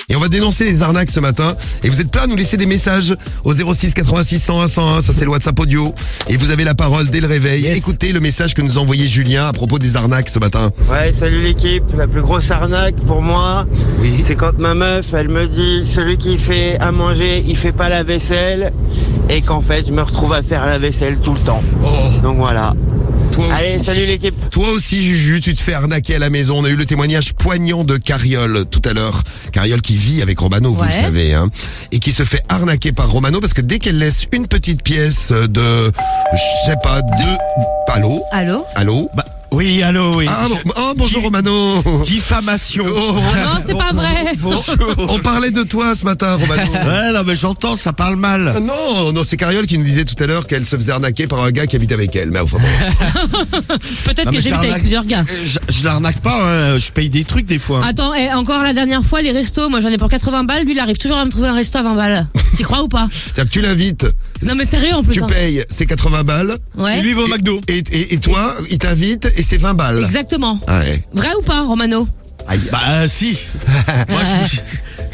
Et on va dénoncer les arnaques ce matin. Et vous êtes plein à nous laisser des messages au 06 86 101 101. Ça, c'est le WhatsApp audio. Et vous avez la parole dès le réveil. Yes. Écoutez le message que nous a envoyé Julien à propos des arnaques ce matin. Ouais, salut l'équipe. La plus grosse arnaque pour moi, Oui. c'est quand ma meuf, elle me dit celui qui fait à manger, il fait pas la vaisselle, et qu'en fait, je me retrouve à faire la vaisselle tout le temps. Oh, Donc voilà. toi aussi. Allez, salut l'équipe. Toi aussi, Juju, tu te fais arnaquer à la maison. On a eu le témoignage poignant de Cariole tout à l'heure. Cariole qui vit avec Romano, vous le savez, hein. Et qui se fait arnaquer par Romano parce que dès qu'elle laisse une petite pièce de, je sais pas, Allô? Allô? Allô? Oui, allô, oui. Ah, bonjour Romano. Diffamation. Oh, Non, c'est pas vrai. Bonjour. on parlait de toi ce matin, Romano. Ouais, non, mais j'entends, ça parle mal. Ah non, c'est Cariole qui nous disait tout à l'heure qu'elle se faisait arnaquer par un gars qui habite avec elle. Mais enfin bon. Peut-être Non, que mais j'habite avec j'arnaque- plusieurs gars. Je l'arnaque pas, hein, je paye des trucs des fois. Attends, et encore la dernière fois, les restos, moi j'en ai pour 80 balles, lui il arrive toujours à me trouver un resto à 20 balles. T'y crois ou pas? C'est-à-dire que tu l'invites. Non mais sérieux en plus. Tu hein. payes ses 80 balles. Ouais. il va au McDo. Et toi, il t'invite et c'est 20 balles. Exactement. Ah ouais. Vrai ou pas, Romano? Bah, si. Moi,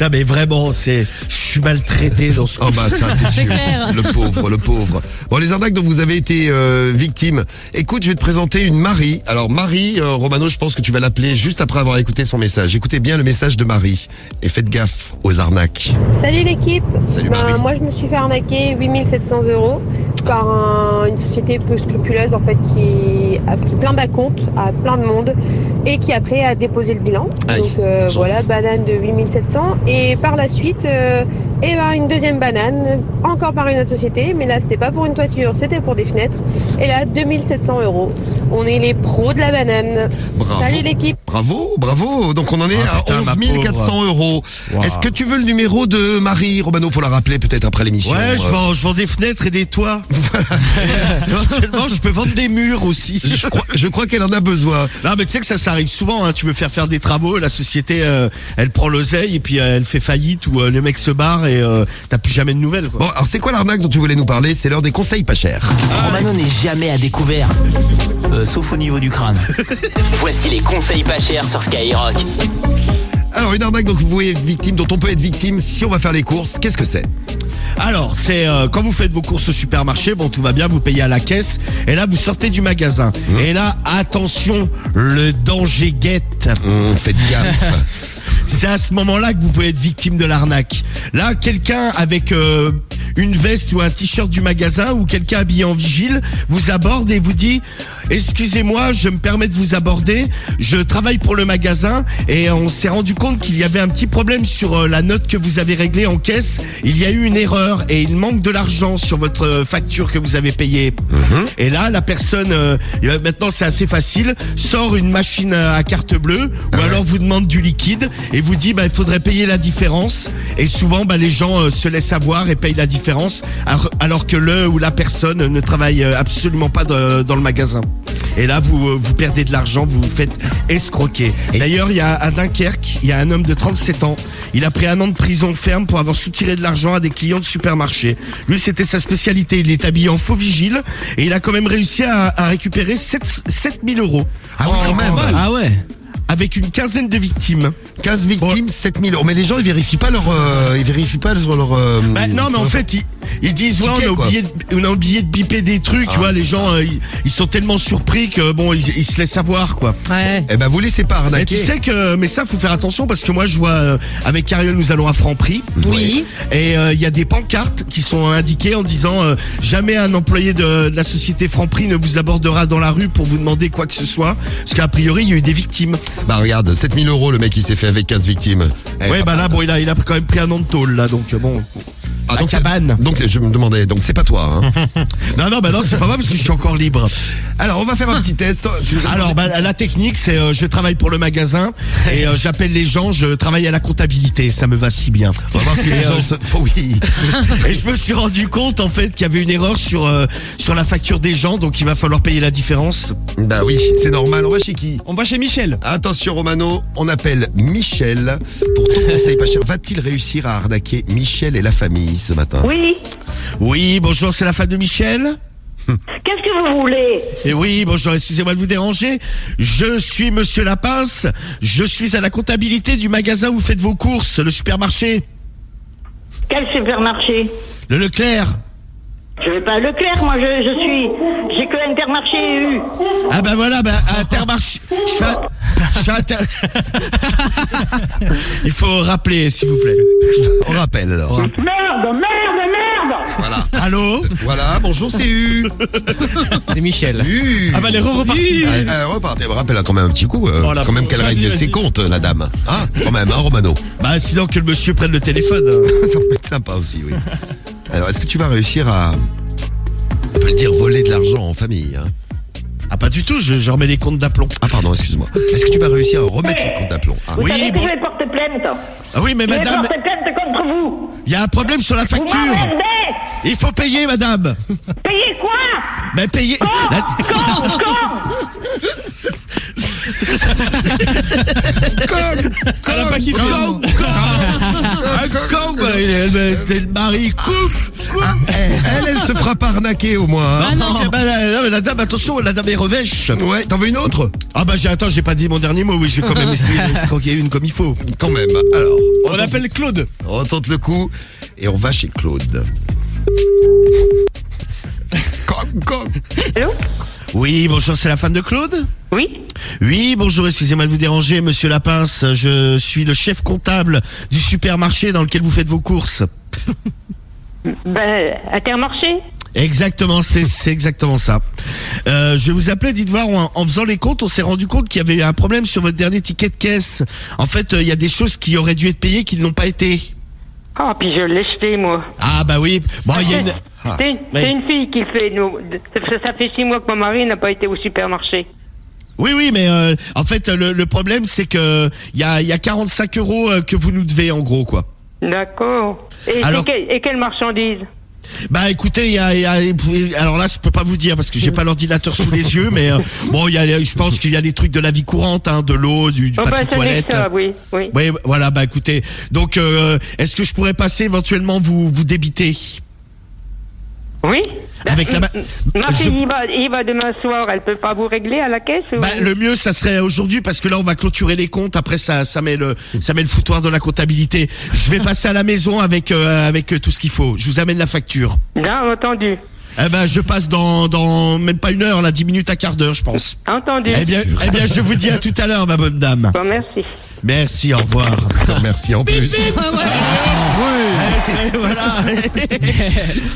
non, mais vraiment, je suis maltraité dans ce Oh bah ça c'est C'est sûr. clair. Le pauvre. Bon, les arnaques dont vous avez été victime. Écoute, je vais te présenter une Marie. Alors Marie, Romano, je pense que tu vas l'appeler juste après avoir écouté son message. Écoutez bien le message de Marie et faites gaffe aux arnaques. Salut l'équipe. Salut, Marie. Moi je me suis fait arnaquer 8700 € par une société peu scrupuleuse en fait qui a pris plein d'acomptes à plein de monde et qui après a déposé le bilan. Aïe, Donc chance. voilà, banane de 8700 et par la suite une deuxième banane encore par une autre société, mais là c'était pas pour une toiture, c'était pour des fenêtres et là 2700 €. On est les pros de la banane. Bravo. Salut l'équipe. Bravo. Donc on en est Ah, à putain, 11 ma 400 €. Wow. Est-ce que tu veux le numéro de Marie, Romano, pour la rappeler peut-être après l'émission? Ouais, je vends des fenêtres et des toits. Éventuellement, je peux vendre des murs aussi. Je crois qu'elle en a besoin. Non, mais tu sais que ça arrive souvent, hein. Tu veux faire des travaux, la société, elle prend l'oseille et puis elle fait faillite ou le mec se barre et t'as plus jamais de nouvelles, quoi. Bon, alors c'est quoi l'arnaque dont tu voulais nous parler? C'est l'heure des conseils pas chers. Romano n'est jamais à découvert. Sauf au niveau du crâne. Voici les conseils pas chers sur Skyrock. Alors une arnaque dont vous pouvez être victime, dont on peut être victime si on va faire les courses, qu'est-ce que c'est? Alors, c'est quand vous faites vos courses au supermarché, bon, tout va bien, vous payez à la caisse, et là, vous sortez du magasin. Et là, attention, le danger guette. Faites gaffe. C'est à ce moment-là que vous pouvez être victime de l'arnaque. Là, quelqu'un avec une veste ou un t-shirt du magasin ou quelqu'un habillé en vigile vous aborde et vous dit « Excusez-moi, je me permets de vous aborder, je travaille pour le magasin et on s'est rendu compte qu'il y avait un petit problème sur la note que vous avez réglée en caisse. Il y a eu une erreur et il manque de l'argent sur votre facture que vous avez payée. Et là, la personne, maintenant c'est assez facile, sort une machine à carte bleue ou alors vous demande du liquide et vous dit il faudrait payer la différence. Et souvent les gens se laissent avoir et payent la différence alors que le ou la personne ne travaille absolument pas dans le magasin. Et là vous perdez de l'argent, vous vous faites escroquer. D'ailleurs il y a à Dunkerque, il y a un homme de 37 ans, il a pris 1 an de prison ferme pour avoir soutiré de l'argent à des clients de supermarché. Lui c'était sa spécialité, il est habillé en faux vigile et il a quand même réussi à récupérer 7000 €. Ah oui, quand même. Ah ouais. Avec une quinzaine de victimes. 15 victimes, 7000 €. Mais les gens, ils vérifient pas leur... Non, mais en fait, ils disent, ouais, ticket, on a oublié de biper des trucs, tu vois, les gens, ils sont tellement surpris que, bon, ils se laissent avoir, quoi. Ouais. Eh ben, vous laissez pas Et arnaquer. tu sais que, mais ça, faut faire attention parce que moi, je vois, avec Cariole, nous allons à Franprix. Oui. Et il y a des pancartes qui sont indiquées en disant jamais un employé de la société Franprix ne vous abordera dans la rue pour vous demander quoi que ce soit, parce qu'a priori il y a eu des victimes. Bah regarde, 7000 € le mec il s'est fait avec 15 victimes. Là bon il a quand même pris 1 an de tôle là, donc bon. Ah, la donc cabane. Donc je me demandais, donc c'est pas toi, hein. Non, c'est pas moi parce que je suis encore libre. Alors on va faire un petit test. Alors la technique c'est je travaille pour le magasin et j'appelle les gens, je travaille à la comptabilité, ça me va si bien. On va voir si les gens se... Oui. Et je me suis rendu compte en fait qu'il y avait une erreur sur la facture des gens, donc il va falloir payer la différence. Bah oui, c'est normal. On va chez qui? On va chez Michel. Attention Romano, on appelle Michel pour ton conseil pas cher. Va-t-il réussir à arnaquer Michel et la famille ce matin? Oui. Oui, bonjour, c'est la femme de Michel. Qu'est-ce que vous voulez? Et oui, bonjour, excusez-moi de vous déranger. Je suis Monsieur Lapince. Je suis à la comptabilité du magasin où vous faites vos courses, le supermarché. Quel supermarché? Le Leclerc. Je vais pas à Leclerc, moi j'ai que Intermarché et U. Ah ben voilà, Intermarché. Il faut rappeler, s'il vous plaît. On rappelle alors. Merde. Voilà. Allô? Voilà, bonjour, c'est U. C'est Michel. U. Ah bah elle est repartie. Repartez, rappelle quand même un petit coup. Voilà. Quand même qu'elle règle ses comptes, la dame. Ah, quand même, hein, Romano. Bah sinon que le monsieur prenne le téléphone. Ça peut être sympa aussi, oui. Alors, est-ce que tu vas réussir à, on peut le dire, voler de l'argent en famille, hein? Ah pas du tout, je remets les comptes d'aplomb. Ah pardon, excuse-moi. Est-ce que tu vas réussir à remettre les comptes d'aplomb? Vous savez que bon. je vais porter plainte. Ah oui, mais Je vais madame, porter plainte contre vous. il y a un problème sur la Vous facture. m'emmerdez. Il faut payer, madame. Payez quoi? Mais payer. Elle a pas kiffé. Le mari coupe. Ah, elle se fera pas arnaquer au moins, hein? Non, mais la dame, attention, la dame est revêche. Ouais, t'en veux une autre? Ah bah j'ai pas dit mon dernier mot, oui, je vais quand même essayer d'escroquer une comme il faut. Quand même. Alors, On l'appelle Claude. on tente le coup et on va chez Claude. Allô? Oui, bonjour, c'est la femme de Claude? Oui? Oui, bonjour, excusez-moi de vous déranger, monsieur Lapince, je suis le chef comptable du supermarché dans lequel vous faites vos courses. Ben, Intermarché? Exactement, c'est exactement ça. Je vous appelais, dites voir, en faisant les comptes, on s'est rendu compte qu'il y avait un problème sur votre dernier ticket de caisse. En fait, il y a des choses qui auraient dû être payées qui ne l'ont pas été. Ah, puis je l'ai jeté, moi. Ah bah oui, bon, il y a une... C'est une fille qui fait... Ça fait 6 mois que mon mari n'a pas été au supermarché. Oui, mais en fait, le problème, c'est que il y a 45 € que vous nous devez, en gros, quoi. D'accord. Et, Alors- et quelle marchandise? Bah écoutez, alors là je peux pas vous dire parce que j'ai pas l'ordinateur sous les yeux, mais bon, je pense qu'il y a des trucs de la vie courante, hein, de l'eau, du Oh, papier bah, ce n'est toilette. que ça, oui. Oui, voilà, bah écoutez, donc est-ce que je pourrais passer éventuellement vous débiter Oui? avec la Ma fille, il va demain soir, elle peut pas vous régler à la caisse ou... Bah, le mieux, ça serait aujourd'hui parce que là, on va clôturer les comptes. Après, ça met le foutoir de la comptabilité. Je vais passer à la maison avec tout ce qu'il faut. Je vous amène la facture. Bien entendu. Eh ben, je passe dans même pas une heure, là, 10 minutes à quart d'heure, je pense. Entendu. Eh bien, je vous dis à tout à l'heure, ma bonne dame. Bon, merci. Merci, au revoir. Merci en plus. Voilà.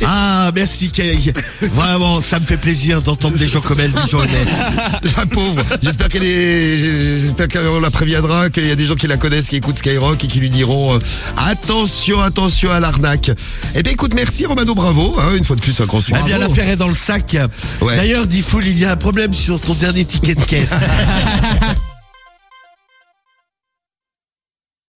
Ah, merci. Vraiment, ça me fait plaisir d'entendre des gens comme elle, des gens honnêtes. La pauvre. J'espère qu'on la préviendra, qu'il y a des gens qui la connaissent, qui écoutent Skyrock et qui lui diront attention à l'arnaque. Eh bien, écoute, merci Romano, bravo. Hein, une fois de plus, un grand succès. Eh bien, l'affaire est dans le sac. Ouais. D'ailleurs, dit Foul, il y a un problème sur ton dernier ticket de caisse.